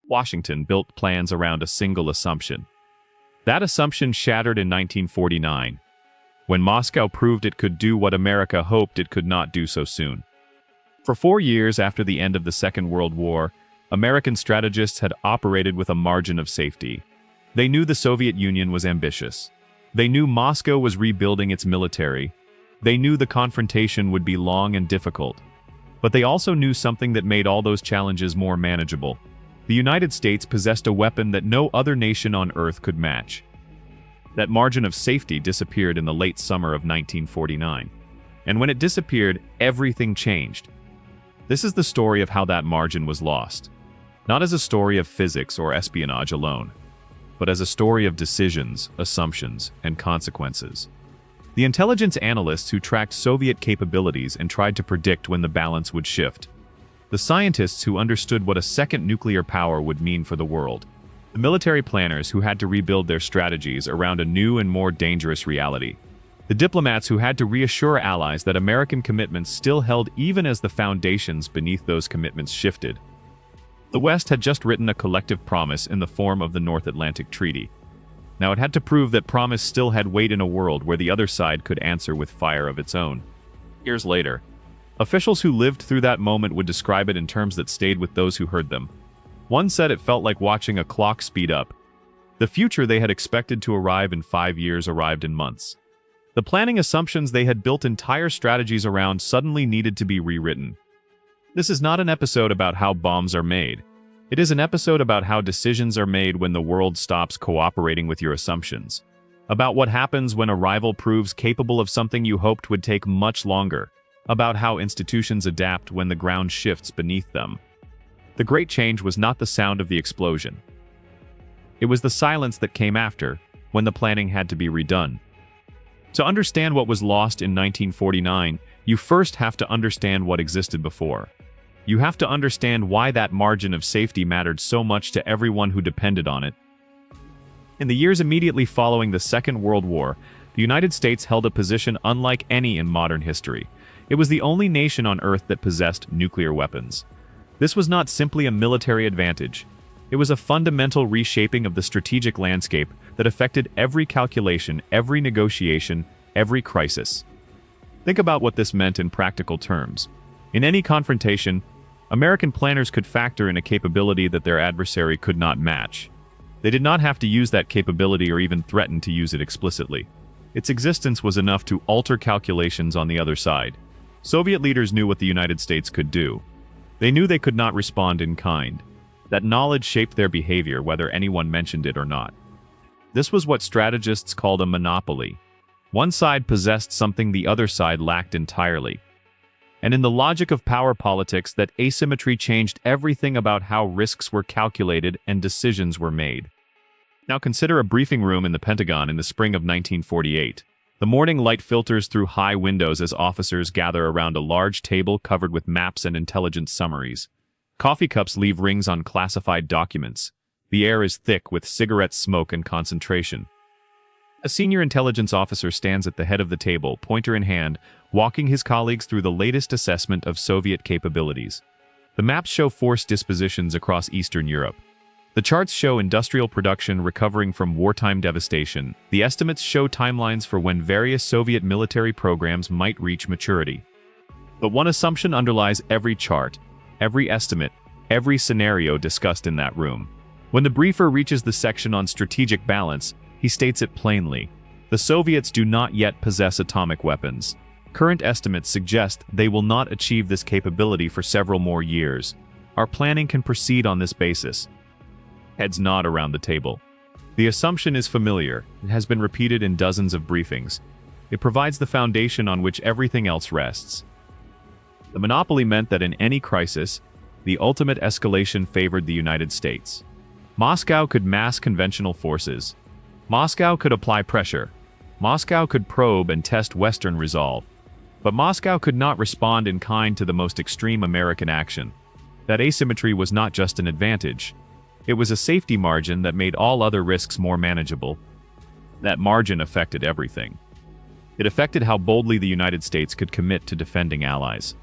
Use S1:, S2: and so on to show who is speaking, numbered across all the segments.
S1: Washington built plans around a single assumption. That assumption shattered in 1949, when Moscow proved it could do what America hoped it could not do so soon. For 4 years after the end of the Second World War, American strategists had operated with a margin of safety. They knew the Soviet Union was ambitious. They knew Moscow was rebuilding its military. They knew the confrontation would be long and difficult. But they also knew something that made all those challenges more manageable. The United States possessed a weapon that no other nation on Earth could match. That margin of safety disappeared in the late summer of 1949. And when it disappeared, everything changed. This is the story of how that margin was lost. Not as a story of physics or espionage alone, but as a story of decisions, assumptions, and consequences. The intelligence analysts who tracked Soviet capabilities and tried to predict when the balance would shift. The scientists who understood what a second nuclear power would mean for the world. The military planners who had to rebuild their strategies around a new and more dangerous reality. The diplomats who had to reassure allies that American commitments still held even as the foundations beneath those commitments shifted. The West had just written a collective promise in the form of the North Atlantic Treaty. Now it had to prove that promise still had weight in a world where the other side could answer with fire of its own. Years later, officials who lived through that moment would describe it in terms that stayed with those who heard them. One said it felt like watching a clock speed up. The future they had expected to arrive in 5 years arrived in months. The planning assumptions they had built entire strategies around suddenly needed to be rewritten. This is not an episode about how bombs are made. It is an episode about how decisions are made when the world stops cooperating with your assumptions. About what happens when a rival proves capable of something you hoped would take much longer. About how institutions adapt when the ground shifts beneath them. The great change was not the sound of the explosion. It was the silence that came after, when the planning had to be redone. To understand what was lost in 1949, you first have to understand what existed before. You have to understand why that margin of safety mattered so much to everyone who depended on it. In the years immediately following the Second World War, the United States held a position unlike any in modern history. It was the only nation on Earth that possessed nuclear weapons. This was not simply a military advantage. It was a fundamental reshaping of the strategic landscape that affected every calculation, every negotiation, every crisis. Think about what this meant in practical terms. In any confrontation, American planners could factor in a capability that their adversary could not match. They did not have to use that capability or even threaten to use it explicitly. Its existence was enough to alter calculations on the other side. Soviet leaders knew what the United States could do. They knew they could not respond in kind. That knowledge shaped their behavior whether anyone mentioned it or not. This was what strategists called a monopoly. One side possessed something the other side lacked entirely. And in the logic of power politics, that asymmetry changed everything about how risks were calculated and decisions were made. Now consider a briefing room in the Pentagon in the spring of 1948. The morning light filters through high windows as officers gather around a large table covered with maps and intelligence summaries. Coffee cups leave rings on classified documents. The air is thick with cigarette smoke and concentration. A senior intelligence officer stands at the head of the table, pointer in hand, walking his colleagues through the latest assessment of Soviet capabilities. The maps show force dispositions across Eastern Europe. The charts show industrial production recovering from wartime devastation. The estimates show timelines for when various Soviet military programs might reach maturity. But one assumption underlies every chart, every estimate, every scenario discussed in that room. When the briefer reaches the section on strategic balance, he states it plainly. The Soviets do not yet possess atomic weapons. Current estimates suggest they will not achieve this capability for several more years. Our planning can proceed on this basis. Heads nod around the table. The assumption is familiar. It has been repeated in dozens of briefings. It provides the foundation on which everything else rests. The monopoly meant that in any crisis, the ultimate escalation favored the United States. Moscow could mass conventional forces. Moscow could apply pressure. Moscow could probe and test Western resolve. But Moscow could not respond in kind to the most extreme American action. That asymmetry was not just an advantage. It was a safety margin that made all other risks more manageable. That margin affected everything. It affected how boldly the United States could commit to defending allies.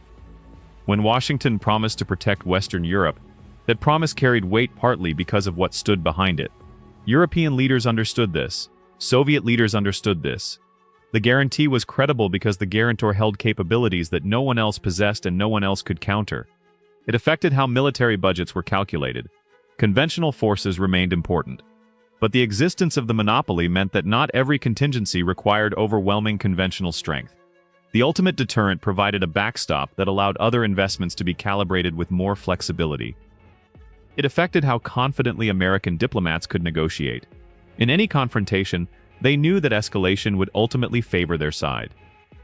S1: When Washington promised to protect Western Europe, That promise carried weight partly because of what stood behind it. European leaders understood this. Soviet leaders understood this. The guarantee was credible because the guarantor held capabilities that no one else possessed and no one else could counter. It affected how military budgets were calculated. Conventional forces remained important. But the existence of the monopoly meant that not every contingency required overwhelming conventional strength. The ultimate deterrent provided a backstop that allowed other investments to be calibrated with more flexibility. It affected how confidently American diplomats could negotiate. In any confrontation, they knew that escalation would ultimately favor their side.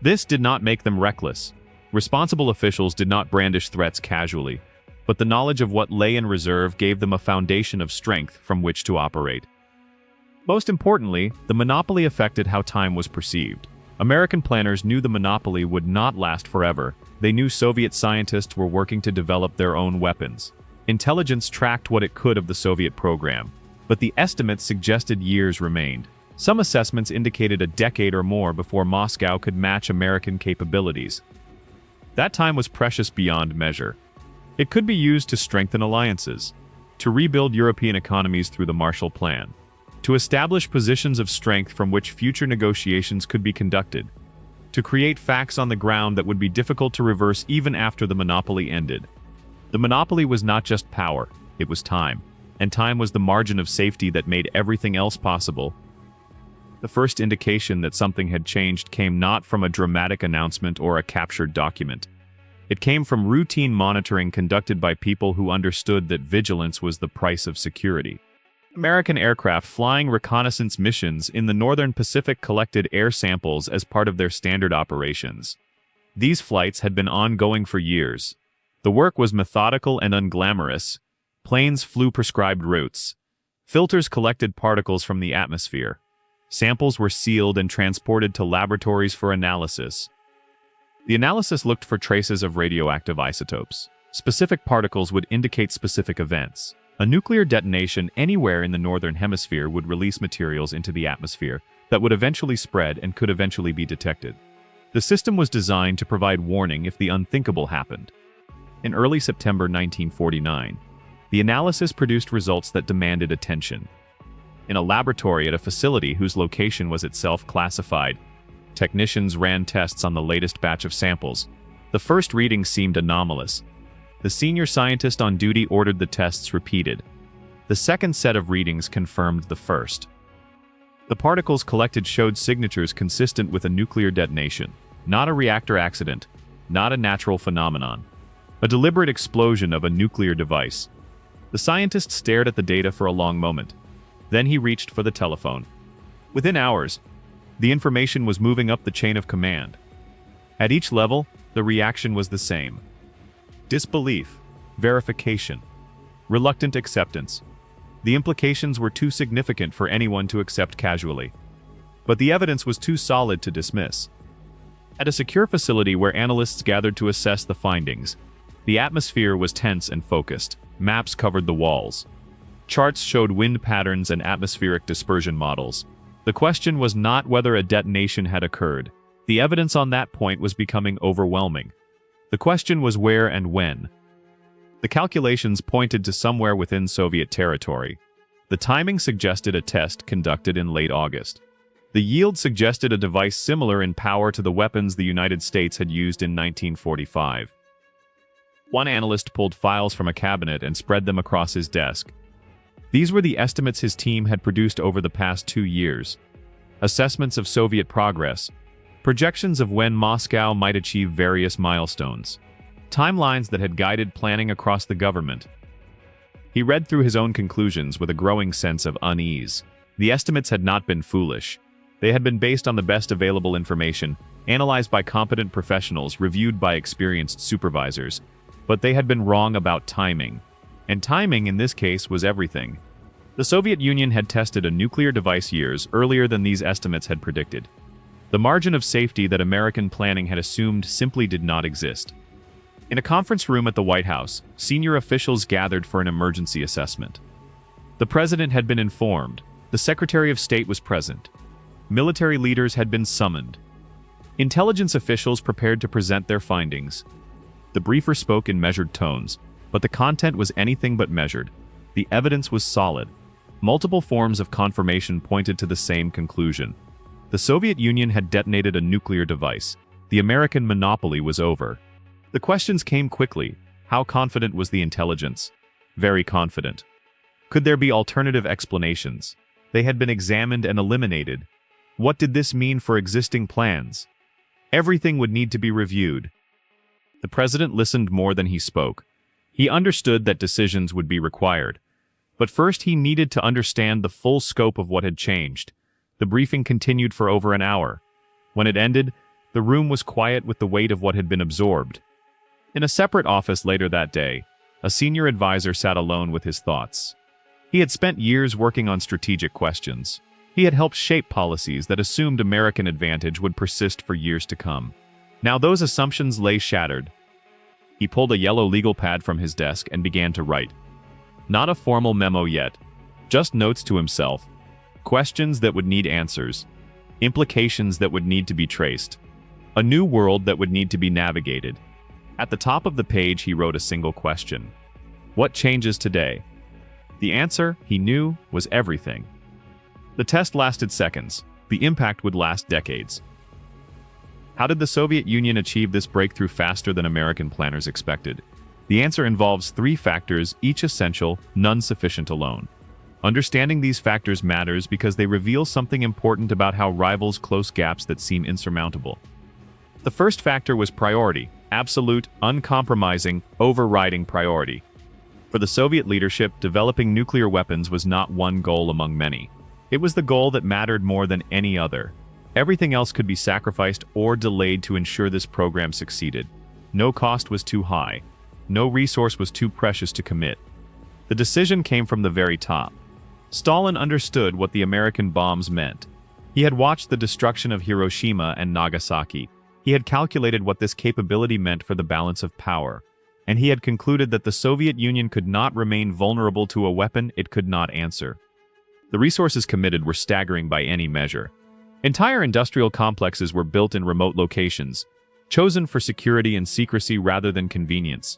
S1: This did not make them reckless. Responsible officials did not brandish threats casually, but the knowledge of what lay in reserve gave them a foundation of strength from which to operate. Most importantly, the monopoly affected how time was perceived. American planners knew the monopoly would not last forever. They knew Soviet scientists were working to develop their own weapons. Intelligence tracked what it could of the Soviet program, but the estimates suggested years remained. Some assessments indicated a decade or more before Moscow could match American capabilities. That time was precious beyond measure. It could be used to strengthen alliances, to rebuild European economies through the Marshall Plan, to establish positions of strength from which future negotiations could be conducted, to create facts on the ground that would be difficult to reverse even after the monopoly ended. The monopoly was not just power, it was time, and time was the margin of safety that made everything else possible. The first indication that something had changed came not from a dramatic announcement or a captured document. It came from routine monitoring conducted by people who understood that vigilance was the price of security. American aircraft flying reconnaissance missions in the northern Pacific collected air samples as part of their standard operations. These flights had been ongoing for years. The work was methodical and unglamorous. Planes flew prescribed routes. Filters collected particles from the atmosphere. Samples were sealed and transported to laboratories for analysis. The analysis looked for traces of radioactive isotopes. Specific particles would indicate specific events. A nuclear detonation anywhere in the northern hemisphere would release materials into the atmosphere that would eventually spread and could eventually be detected. The system was designed to provide warning if the unthinkable happened. In early September 1949, the analysis produced results that demanded attention. In a laboratory at a facility whose location was itself classified, technicians ran tests on the latest batch of samples. The first readings seemed anomalous. The senior scientist on duty ordered the tests repeated. The second set of readings confirmed the first. The particles collected showed signatures consistent with a nuclear detonation, not a reactor accident, not a natural phenomenon. A deliberate explosion of a nuclear device. The scientist stared at the data for a long moment. Then he reached for the telephone. Within hours, the information was moving up the chain of command. At each level, the reaction was the same. Disbelief, verification, reluctant acceptance. The implications were too significant for anyone to accept casually. But the evidence was too solid to dismiss. At a secure facility where analysts gathered to assess the findings, the atmosphere was tense and focused. Maps covered the walls. Charts showed wind patterns and atmospheric dispersion models. The question was not whether a detonation had occurred. The evidence on that point was becoming overwhelming. The question was where and when. The calculations pointed to somewhere within Soviet territory. The timing suggested a test conducted in late August. The yield suggested a device similar in power to the weapons the United States had used in 1945. One analyst pulled files from a cabinet and spread them across his desk. These were the estimates his team had produced over the past 2 years. Assessments of Soviet progress. Projections of when Moscow might achieve various milestones. Timelines that had guided planning across the government. He read through his own conclusions with a growing sense of unease. The estimates had not been foolish. They had been based on the best available information, analyzed by competent professionals, reviewed by experienced supervisors. But they had been wrong about timing. And timing, in this case, was everything. The Soviet Union had tested a nuclear device years earlier than these estimates had predicted. The margin of safety that American planning had assumed simply did not exist. In a conference room at the White House, senior officials gathered for an emergency assessment. The president had been informed. The Secretary of State was present. Military leaders had been summoned. Intelligence officials prepared to present their findings. The briefer spoke in measured tones. But the content was anything but measured. The evidence was solid. Multiple forms of confirmation pointed to the same conclusion. The Soviet Union had detonated a nuclear device. The American monopoly was over. The questions came quickly. How confident was the intelligence? Very confident. Could there be alternative explanations? They had been examined and eliminated. What did this mean for existing plans? Everything would need to be reviewed. The president listened more than he spoke. He understood that decisions would be required. But first he needed to understand the full scope of what had changed. The briefing continued for over an hour. When it ended, the room was quiet with the weight of what had been absorbed. In a separate office later that day, a senior advisor sat alone with his thoughts. He had spent years working on strategic questions. He had helped shape policies that assumed American advantage would persist for years to come. Now those assumptions lay shattered. He pulled a yellow legal pad from his desk and began to write. Not a formal memo yet, just notes to himself. Questions that would need answers. Implications that would need to be traced. A new world that would need to be navigated. At the top of the page he wrote a single question. What changes today? The answer, he knew, was everything. The test lasted seconds. The impact would last decades. How did the Soviet Union achieve this breakthrough faster than American planners expected? The answer involves three factors, each essential, none sufficient alone. Understanding these factors matters because they reveal something important about how rivals close gaps that seem insurmountable. The first factor was priority, absolute, uncompromising, overriding priority. For the Soviet leadership, developing nuclear weapons was not one goal among many. It was the goal that mattered more than any other. Everything else could be sacrificed or delayed to ensure this program succeeded. No cost was too high. No resource was too precious to commit. The decision came from the very top. Stalin understood what the American bombs meant. He had watched the destruction of Hiroshima and Nagasaki. He had calculated what this capability meant for the balance of power. And he had concluded that the Soviet Union could not remain vulnerable to a weapon it could not answer. The resources committed were staggering by any measure. Entire industrial complexes were built in remote locations, chosen for security and secrecy rather than convenience.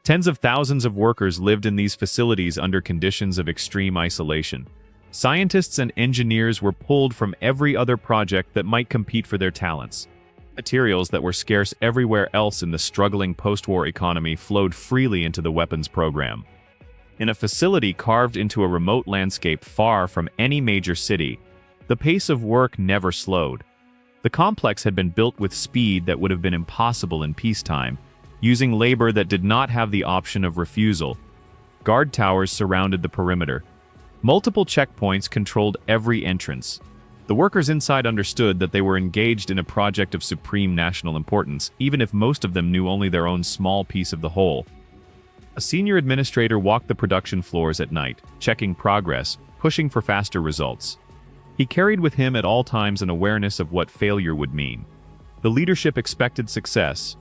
S1: Tens of thousands of workers lived in these facilities under conditions of extreme isolation. Scientists and engineers were pulled from every other project that might compete for their talents. Materials that were scarce everywhere else in the struggling post-war economy flowed freely into the weapons program. In a facility carved into a remote landscape far from any major city, the pace of work never slowed. The complex had been built with speed that would have been impossible in peacetime, using labor that did not have the option of refusal. Guard towers surrounded the perimeter. Multiple checkpoints controlled every entrance. The workers inside understood that they were engaged in a project of supreme national importance, even if most of them knew only their own small piece of the whole. A senior administrator walked the production floors at night, checking progress, pushing for faster results. He carried with him at all times an awareness of what failure would mean. The leadership expected success.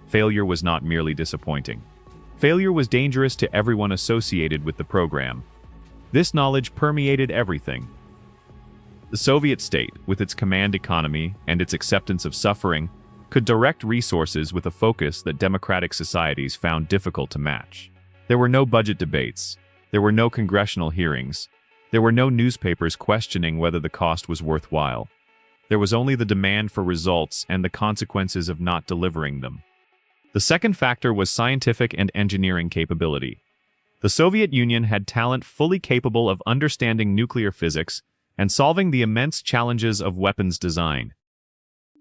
S1: Failure was not merely disappointing. Failure was dangerous to everyone associated with the program. This knowledge permeated everything. The Soviet state, with its command economy and its acceptance of suffering, could direct resources with a focus that democratic societies found difficult to match. There were no budget debates. There were no congressional hearings. There were no newspapers questioning whether the cost was worthwhile. There was only the demand for results and the consequences of not delivering them. The second factor was scientific and engineering capability. The Soviet Union had talent fully capable of understanding nuclear physics and solving the immense challenges of weapons design.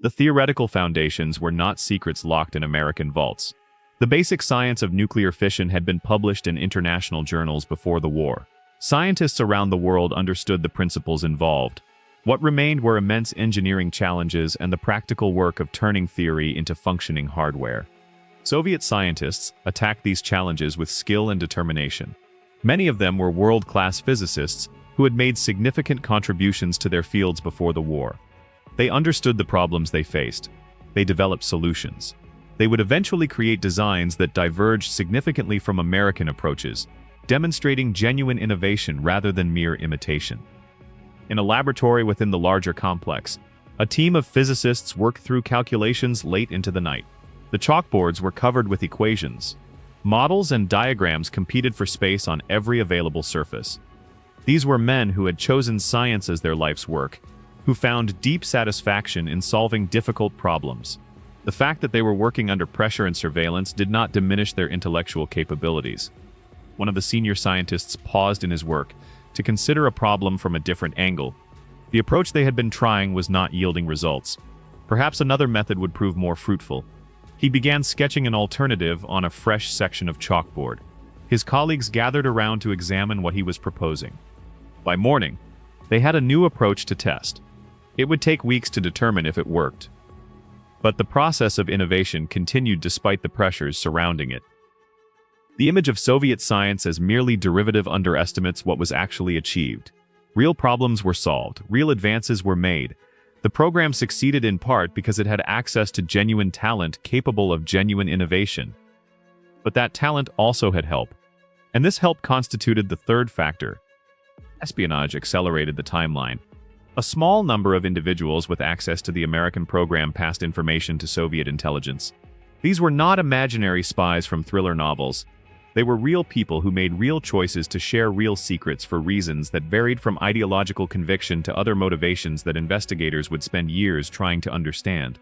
S1: The theoretical foundations were not secrets locked in American vaults. The basic science of nuclear fission had been published in international journals before the war. Scientists around the world understood the principles involved. What remained were immense engineering challenges and the practical work of turning theory into functioning hardware. Soviet scientists attacked these challenges with skill and determination. Many of them were world-class physicists who had made significant contributions to their fields before the war. They understood the problems they faced. They developed solutions. They would eventually create designs that diverged significantly from American approaches, demonstrating genuine innovation rather than mere imitation. In a laboratory within the larger complex, a team of physicists worked through calculations late into the night. The chalkboards were covered with equations. Models and diagrams competed for space on every available surface. These were men who had chosen science as their life's work, who found deep satisfaction in solving difficult problems. The fact that they were working under pressure and surveillance did not diminish their intellectual capabilities. One of the senior scientists paused in his work to consider a problem from a different angle. The approach they had been trying was not yielding results. Perhaps another method would prove more fruitful. He began sketching an alternative on a fresh section of chalkboard. His colleagues gathered around to examine what he was proposing. By morning, they had a new approach to test. It would take weeks to determine if it worked. But the process of innovation continued despite the pressures surrounding it. The image of Soviet science as merely derivative underestimates what was actually achieved. Real problems were solved, real advances were made. The program succeeded in part because it had access to genuine talent capable of genuine innovation. But that talent also had help. And this help constituted the third factor. Espionage accelerated the timeline. A small number of individuals with access to the American program passed information to Soviet intelligence. These were not imaginary spies from thriller novels. They were real people who made real choices to share real secrets for reasons that varied from ideological conviction to other motivations that investigators would spend years trying to understand.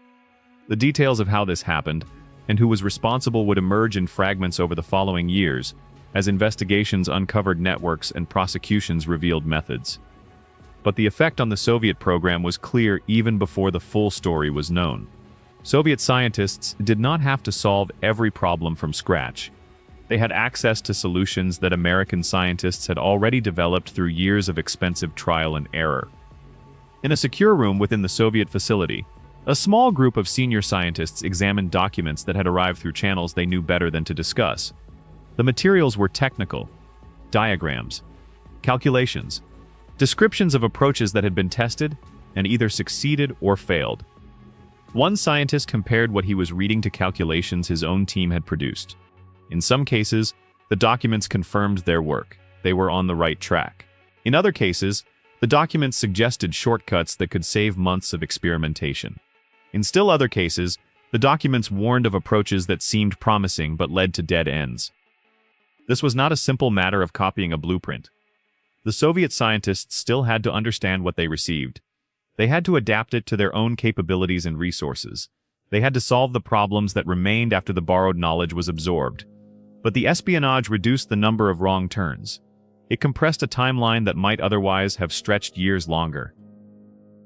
S1: The details of how this happened and who was responsible would emerge in fragments over the following years, as investigations uncovered networks and prosecutions revealed methods. But the effect on the Soviet program was clear even before the full story was known. Soviet scientists did not have to solve every problem from scratch. They had access to solutions that American scientists had already developed through years of expensive trial and error. In a secure room within the Soviet facility, a small group of senior scientists examined documents that had arrived through channels they knew better than to discuss. The materials were technical, diagrams, calculations, descriptions of approaches that had been tested and either succeeded or failed. One scientist compared what he was reading to calculations his own team had produced. In some cases, the documents confirmed their work. They were on the right track. In other cases, the documents suggested shortcuts that could save months of experimentation. In still other cases, the documents warned of approaches that seemed promising but led to dead ends. This was not a simple matter of copying a blueprint. The Soviet scientists still had to understand what they received. They had to adapt it to their own capabilities and resources. They had to solve the problems that remained after the borrowed knowledge was absorbed. But the espionage reduced the number of wrong turns. It compressed a timeline that might otherwise have stretched years longer.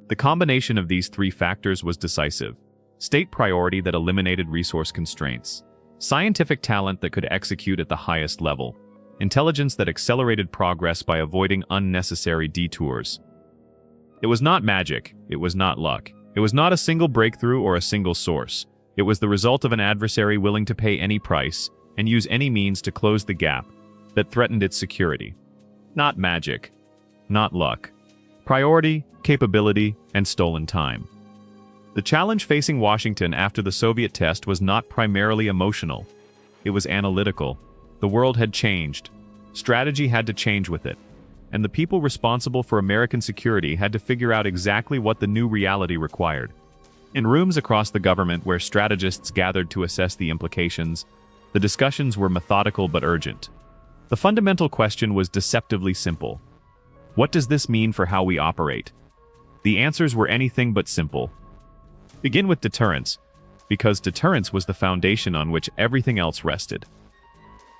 S1: The combination of these three factors was decisive. State priority that eliminated resource constraints. Scientific talent that could execute at the highest level. Intelligence that accelerated progress by avoiding unnecessary detours. It was not magic. It was not luck. It was not a single breakthrough or a single source. It was the result of an adversary willing to pay any price and use any means to close the gap that threatened its security. Not magic. Not luck. Priority, capability, and stolen time. The challenge facing Washington after the Soviet test was not primarily emotional. It was analytical. The world had changed. Strategy had to change with it. And the people responsible for American security had to figure out exactly what the new reality required. In rooms across the government where strategists gathered to assess the implications, the discussions were methodical but urgent. The fundamental question was deceptively simple. What does this mean for how we operate? The answers were anything but simple. Begin with deterrence, because deterrence was the foundation on which everything else rested.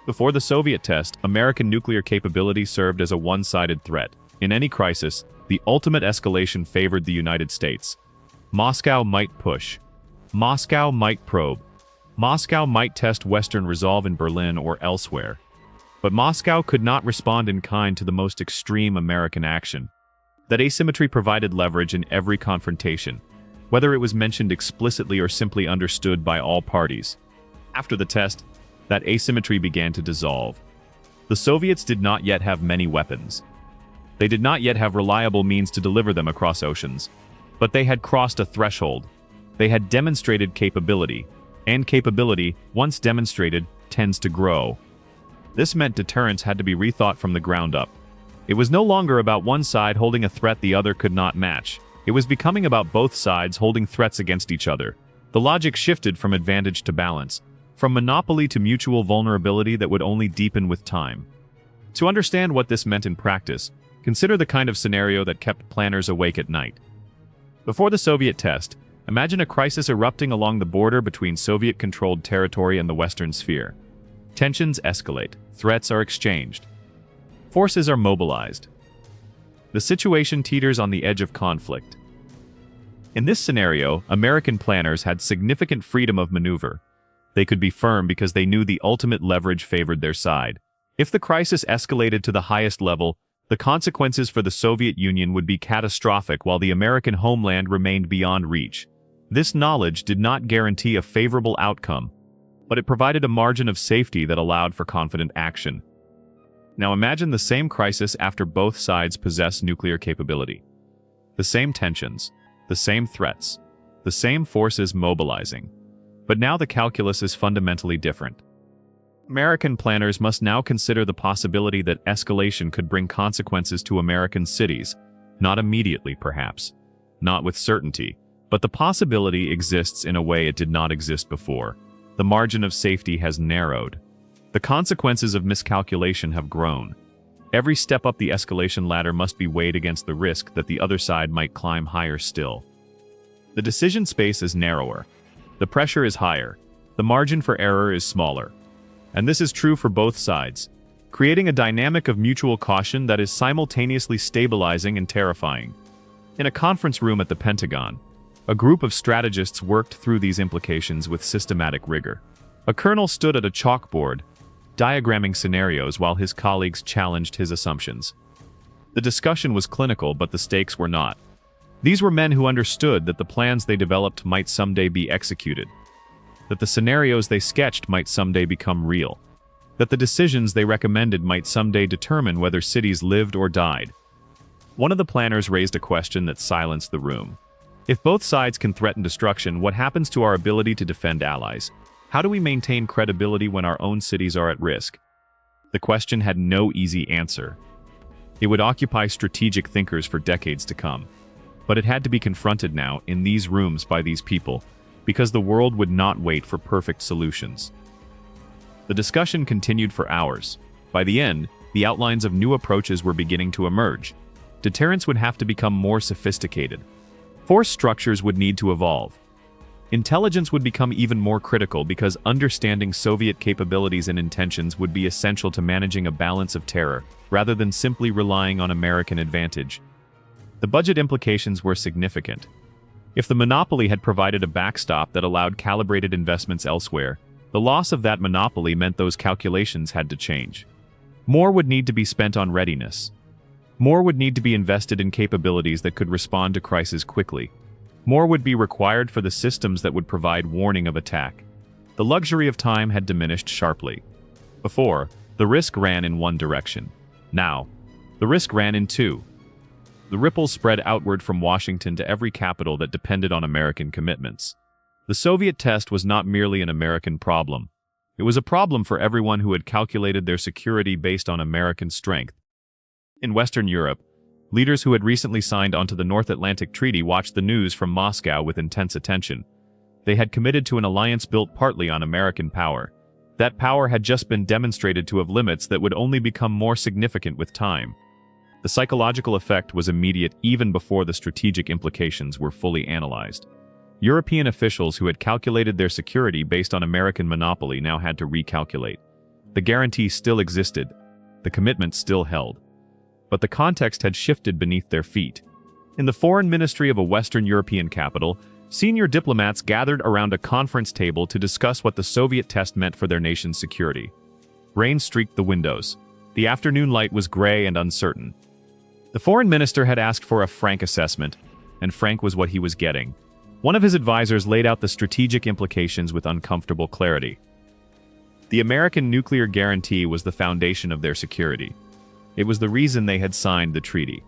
S1: Before the Soviet test, American nuclear capability served as a one-sided threat. In any crisis, the ultimate escalation favored the United States. Moscow might push. Moscow might probe. Moscow might test Western resolve in Berlin or elsewhere. But Moscow could not respond in kind to the most extreme American action. That asymmetry provided leverage in every confrontation, whether it was mentioned explicitly or simply understood by all parties. After the test, that asymmetry began to dissolve. The Soviets did not yet have many weapons. They did not yet have reliable means to deliver them across oceans. But they had crossed a threshold. They had demonstrated capability. And capability, once demonstrated, tends to grow. This meant deterrence had to be rethought from the ground up. It was no longer about one side holding a threat the other could not match. It was becoming about both sides holding threats against each other. The logic shifted from advantage to balance, from monopoly to mutual vulnerability that would only deepen with time. To understand what this meant in practice, consider the kind of scenario that kept planners awake at night. Before the Soviet test, imagine a crisis erupting along the border between Soviet-controlled territory and the Western sphere. Tensions escalate, threats are exchanged. Forces are mobilized. The situation teeters on the edge of conflict. In this scenario, American planners had significant freedom of maneuver. They could be firm because they knew the ultimate leverage favored their side. If the crisis escalated to the highest level, the consequences for the Soviet Union would be catastrophic while the American homeland remained beyond reach. This knowledge did not guarantee a favorable outcome, but it provided a margin of safety that allowed for confident action. Now imagine the same crisis after both sides possess nuclear capability. The same tensions, the same threats, the same forces mobilizing. But now the calculus is fundamentally different. American planners must now consider the possibility that escalation could bring consequences to American cities, not immediately perhaps, not with certainty, but the possibility exists in a way it did not exist before. The margin of safety has narrowed. The consequences of miscalculation have grown. Every step up the escalation ladder must be weighed against the risk that the other side might climb higher still. The decision space is narrower. The pressure is higher. The margin for error is smaller. And this is true for both sides, creating a dynamic of mutual caution that is simultaneously stabilizing and terrifying. In a conference room at the Pentagon, a group of strategists worked through these implications with systematic rigor. A colonel stood at a chalkboard, diagramming scenarios while his colleagues challenged his assumptions. The discussion was clinical, but the stakes were not. These were men who understood that the plans they developed might someday be executed, that the scenarios they sketched might someday become real, that the decisions they recommended might someday determine whether cities lived or died. One of the planners raised a question that silenced the room. If both sides can threaten destruction, what happens to our ability to defend allies? How do we maintain credibility when our own cities are at risk? The question had no easy answer. It would occupy strategic thinkers for decades to come. But it had to be confronted now, in these rooms by these people, because the world would not wait for perfect solutions. The discussion continued for hours. By the end, the outlines of new approaches were beginning to emerge. Deterrence would have to become more sophisticated. Force structures would need to evolve. Intelligence would become even more critical because understanding Soviet capabilities and intentions would be essential to managing a balance of terror, rather than simply relying on American advantage. The budget implications were significant. If the monopoly had provided a backstop that allowed calibrated investments elsewhere, the loss of that monopoly meant those calculations had to change. More would need to be spent on readiness. More would need to be invested in capabilities that could respond to crises quickly. More would be required for the systems that would provide warning of attack. The luxury of time had diminished sharply. Before, the risk ran in one direction. Now, the risk ran in two. The ripples spread outward from Washington to every capital that depended on American commitments. The Soviet test was not merely an American problem. It was a problem for everyone who had calculated their security based on American strength. In Western Europe, leaders who had recently signed onto the North Atlantic Treaty watched the news from Moscow with intense attention. They had committed to an alliance built partly on American power. That power had just been demonstrated to have limits that would only become more significant with time. The psychological effect was immediate even before the strategic implications were fully analyzed. European officials who had calculated their security based on American monopoly now had to recalculate. The guarantee still existed. The commitment still held. But the context had shifted beneath their feet. In the foreign ministry of a Western European capital, senior diplomats gathered around a conference table to discuss what the Soviet test meant for their nation's security. Rain streaked the windows. The afternoon light was gray and uncertain. The foreign minister had asked for a frank assessment, and frank was what he was getting. One of his advisors laid out the strategic implications with uncomfortable clarity. The American nuclear guarantee was the foundation of their security. It was the reason they had signed the treaty.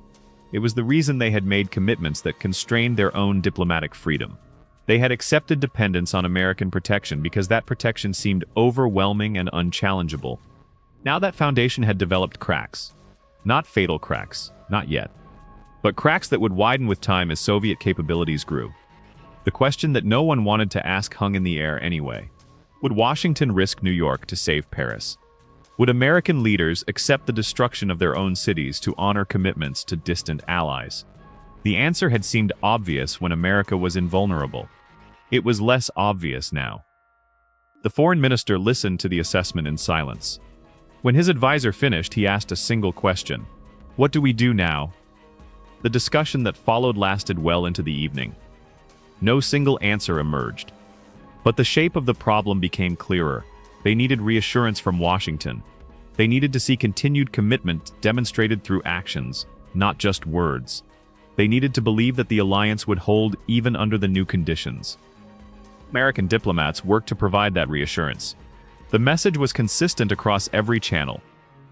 S1: It was the reason they had made commitments that constrained their own diplomatic freedom. They had accepted dependence on American protection because that protection seemed overwhelming and unchallengeable. Now that foundation had developed cracks. Not fatal cracks, not yet. But cracks that would widen with time as Soviet capabilities grew. The question that no one wanted to ask hung in the air anyway. Would Washington risk New York to save Paris? Would American leaders accept the destruction of their own cities to honor commitments to distant allies? The answer had seemed obvious when America was invulnerable. It was less obvious now. The foreign minister listened to the assessment in silence. When his advisor finished, he asked a single question. What do we do now? The discussion that followed lasted well into the evening. No single answer emerged. But the shape of the problem became clearer. They needed reassurance from Washington. They needed to see continued commitment demonstrated through actions, not just words. They needed to believe that the alliance would hold even under the new conditions. American diplomats worked to provide that reassurance. The message was consistent across every channel.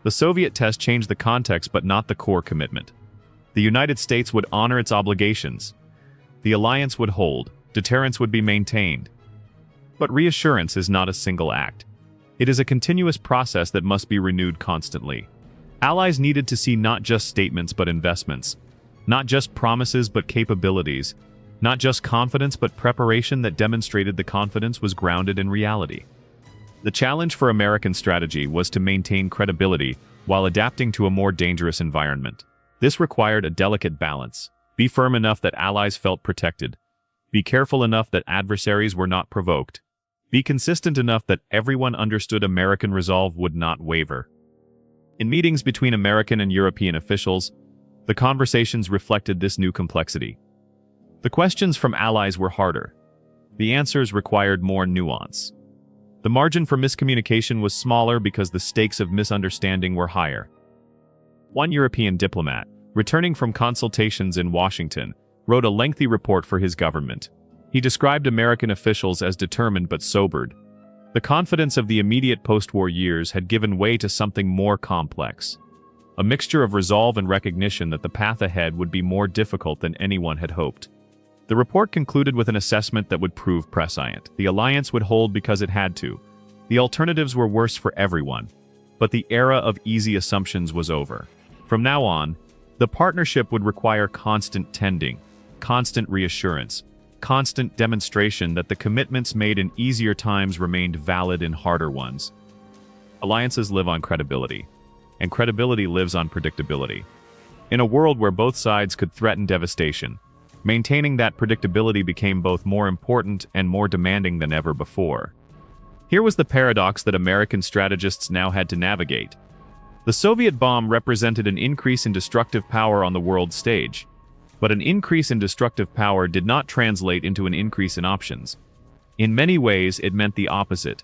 S1: The Soviet test changed the context but not the core commitment. The United States would honor its obligations. The alliance would hold. Deterrence would be maintained. But reassurance is not a single act. It is a continuous process that must be renewed constantly. Allies needed to see not just statements but investments, not just promises but capabilities, not just confidence but preparation that demonstrated the confidence was grounded in reality. The challenge for American strategy was to maintain credibility while adapting to a more dangerous environment. This required a delicate balance. Be firm enough that allies felt protected. Be careful enough that adversaries were not provoked. Be consistent enough that everyone understood American resolve would not waver. In meetings between American and European officials, the conversations reflected this new complexity. The questions from allies were harder. The answers required more nuance. The margin for miscommunication was smaller because the stakes of misunderstanding were higher. One European diplomat, returning from consultations in Washington, wrote a lengthy report for his government. He described American officials as determined but sobered. The confidence of the immediate post-war years had given way to something more complex. A mixture of resolve and recognition that the path ahead would be more difficult than anyone had hoped. The report concluded with an assessment that would prove prescient. The alliance would hold because it had to. The alternatives were worse for everyone. But the era of easy assumptions was over. From now on, the partnership would require constant tending, constant reassurance, constant demonstration that the commitments made in easier times remained valid in harder ones. Alliances live on credibility, and credibility lives on predictability. In a world where both sides could threaten devastation, maintaining that predictability became both more important and more demanding than ever before. Here was the paradox that American strategists now had to navigate. The Soviet bomb represented an increase in destructive power on the world stage. But an increase in destructive power did not translate into an increase in options. In many ways, it meant the opposite.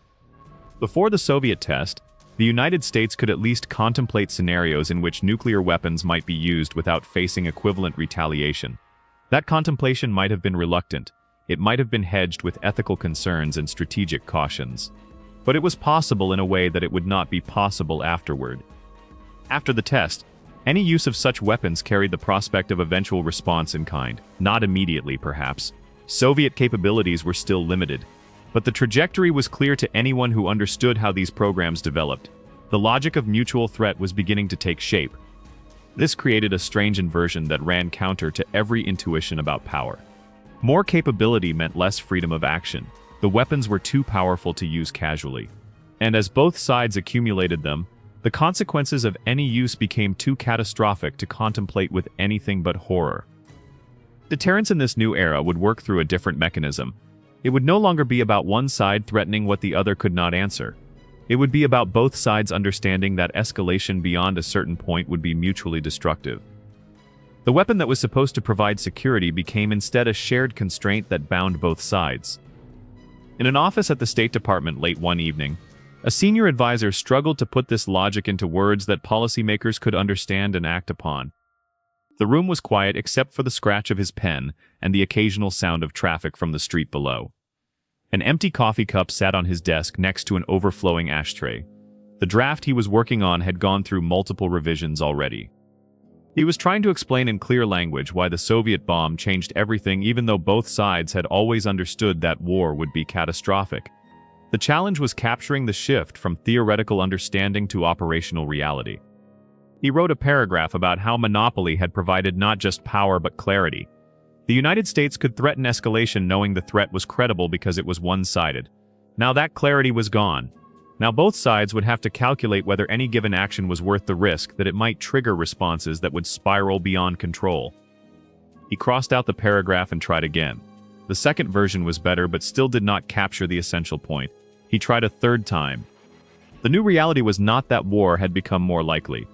S1: Before the Soviet test, the United States could at least contemplate scenarios in which nuclear weapons might be used without facing equivalent retaliation. That contemplation might have been reluctant. It might have been hedged with ethical concerns and strategic cautions. But it was possible in a way that it would not be possible afterward. After the test, any use of such weapons carried the prospect of eventual response in kind, not immediately perhaps. Soviet capabilities were still limited. But the trajectory was clear to anyone who understood how these programs developed. The logic of mutual threat was beginning to take shape. This created a strange inversion that ran counter to every intuition about power. More capability meant less freedom of action. The weapons were too powerful to use casually. And as both sides accumulated them, the consequences of any use became too catastrophic to contemplate with anything but horror. Deterrence in this new era would work through a different mechanism. It would no longer be about one side threatening what the other could not answer. It would be about both sides understanding that escalation beyond a certain point would be mutually destructive. The weapon that was supposed to provide security became instead a shared constraint that bound both sides. In an office at the State Department late one evening, a senior advisor struggled to put this logic into words that policymakers could understand and act upon. The room was quiet except for the scratch of his pen and the occasional sound of traffic from the street below. An empty coffee cup sat on his desk next to an overflowing ashtray. The draft he was working on had gone through multiple revisions already. He was trying to explain in clear language why the Soviet bomb changed everything even though both sides had always understood that war would be catastrophic. The challenge was capturing the shift from theoretical understanding to operational reality. He wrote a paragraph about how monopoly had provided not just power but clarity. The United States could threaten escalation knowing the threat was credible because it was one-sided. Now that clarity was gone. Now both sides would have to calculate whether any given action was worth the risk that it might trigger responses that would spiral beyond control. He crossed out the paragraph and tried again. The second version was better but still did not capture the essential point. He tried a third time. The new reality was not that war had become more likely.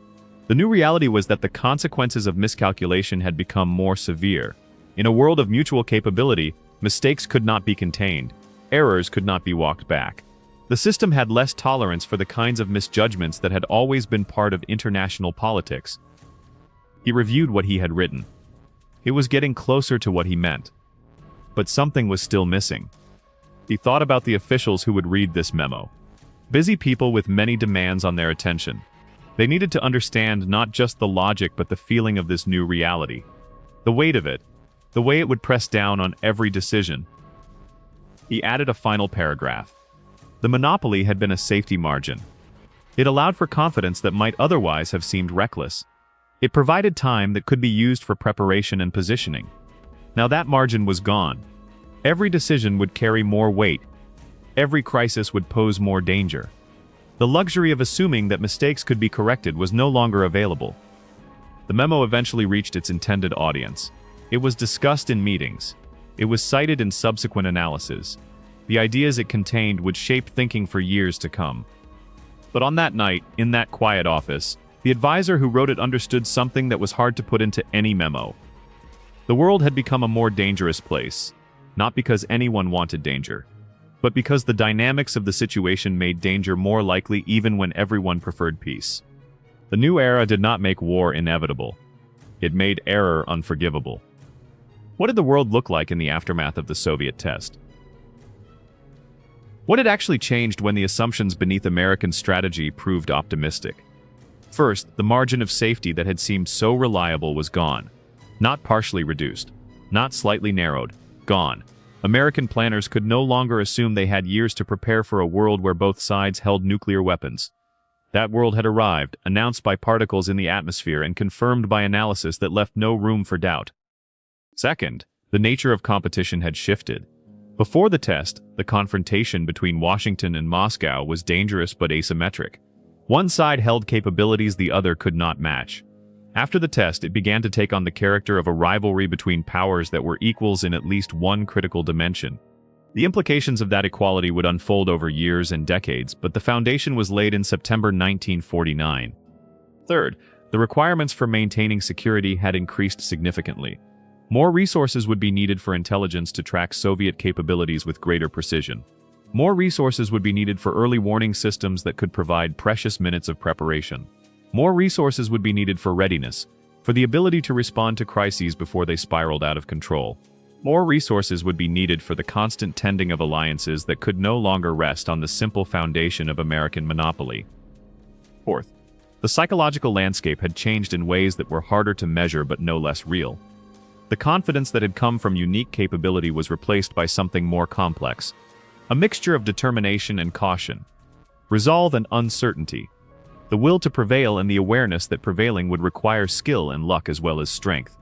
S1: The new reality was that the consequences of miscalculation had become more severe. In a world of mutual capability, mistakes could not be contained. Errors could not be walked back. The system had less tolerance for the kinds of misjudgments that had always been part of international politics. He reviewed what he had written. It was getting closer to what he meant. But something was still missing. He thought about the officials who would read this memo. Busy people with many demands on their attention. They needed to understand not just the logic but the feeling of this new reality. The weight of it. The way it would press down on every decision. He added a final paragraph. The monopoly had been a safety margin. It allowed for confidence that might otherwise have seemed reckless. It provided time that could be used for preparation and positioning. Now that margin was gone. Every decision would carry more weight. Every crisis would pose more danger. The luxury of assuming that mistakes could be corrected was no longer available. The memo eventually reached its intended audience. It was discussed in meetings. It was cited in subsequent analysis. The ideas it contained would shape thinking for years to come. But on that night, in that quiet office, the advisor who wrote it understood something that was hard to put into any memo. The world had become a more dangerous place, not because anyone wanted danger, but because the dynamics of the situation made danger more likely even when everyone preferred peace. The new era did not make war inevitable. It made error unforgivable. What did the world look like in the aftermath of the Soviet test? What had actually changed when the assumptions beneath American strategy proved optimistic? First, the margin of safety that had seemed so reliable was gone. Not partially reduced. Not slightly narrowed. Gone. American planners could no longer assume they had years to prepare for a world where both sides held nuclear weapons. That world had arrived, announced by particles in the atmosphere and confirmed by analysis that left no room for doubt. Second, the nature of competition had shifted. Before the test, the confrontation between Washington and Moscow was dangerous but asymmetric. One side held capabilities the other could not match. After the test, it began to take on the character of a rivalry between powers that were equals in at least one critical dimension. The implications of that equality would unfold over years and decades, but the foundation was laid in September 1949. Third, the requirements for maintaining security had increased significantly. More resources would be needed for intelligence to track Soviet capabilities with greater precision. More resources would be needed for early warning systems that could provide precious minutes of preparation. More resources would be needed for readiness, for the ability to respond to crises before they spiraled out of control. More resources would be needed for the constant tending of alliances that could no longer rest on the simple foundation of American monopoly. Fourth, the psychological landscape had changed in ways that were harder to measure but no less real. The confidence that had come from unique capability was replaced by something more complex. A mixture of determination and caution, resolve and uncertainty, the will to prevail and the awareness that prevailing would require skill and luck as well as strength.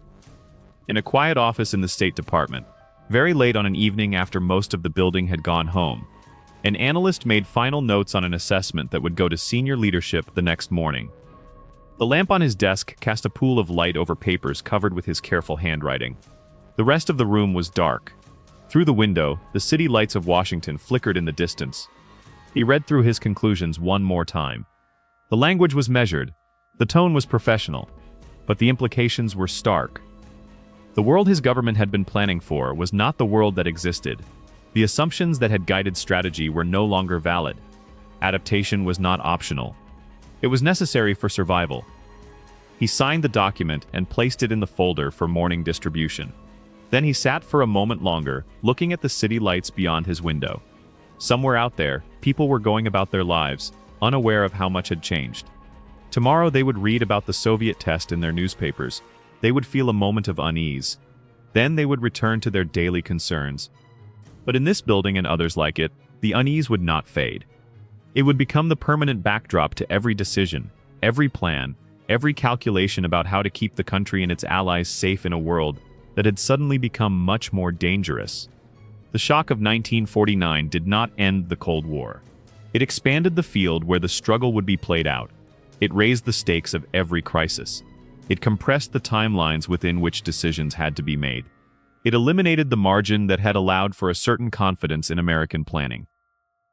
S1: In a quiet office in the State Department, very late on an evening after most of the building had gone home, an analyst made final notes on an assessment that would go to senior leadership the next morning. The lamp on his desk cast a pool of light over papers covered with his careful handwriting. The rest of the room was dark. Through the window, the city lights of Washington flickered in the distance. He read through his conclusions one more time. The language was measured, the tone was professional, but the implications were stark. The world his government had been planning for was not the world that existed. The assumptions that had guided strategy were no longer valid. Adaptation was not optional. It was necessary for survival. He signed the document and placed it in the folder for morning distribution. Then he sat for a moment longer, looking at the city lights beyond his window. Somewhere out there, people were going about their lives, unaware of how much had changed. Tomorrow they would read about the Soviet test in their newspapers. They would feel a moment of unease. Then they would return to their daily concerns. But in this building and others like it, the unease would not fade. It would become the permanent backdrop to every decision, every plan, every calculation about how to keep the country and its allies safe in a world that had suddenly become much more dangerous. The shock of 1949 did not end the Cold War. It expanded the field where the struggle would be played out. It raised the stakes of every crisis. It compressed the timelines within which decisions had to be made. It eliminated the margin that had allowed for a certain confidence in American planning.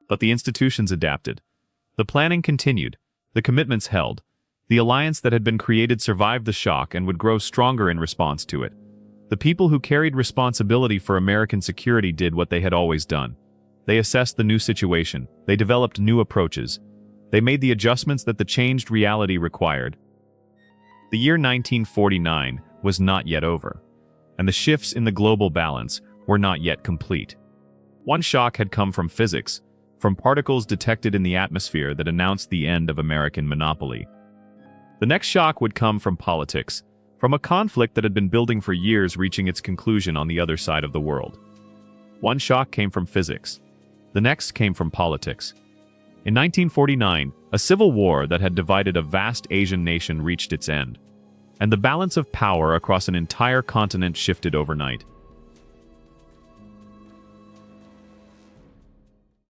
S1: But the institutions adapted. The planning continued. The commitments held. The alliance that had been created survived the shock and would grow stronger in response to it. The people who carried responsibility for American security did what they had always done. They assessed the new situation. They developed new approaches. They made the adjustments that the changed reality required. The year 1949 was not yet over, and the shifts in the global balance were not yet complete. One shock had come from physics, from particles detected in the atmosphere that announced the end of American monopoly. The next shock would come from politics, from a conflict that had been building for years reaching its conclusion on the other side of the world. One shock came from physics. The next came from politics. In 1949, a civil war that had divided a vast Asian nation reached its end, and the balance of power across an entire continent shifted overnight.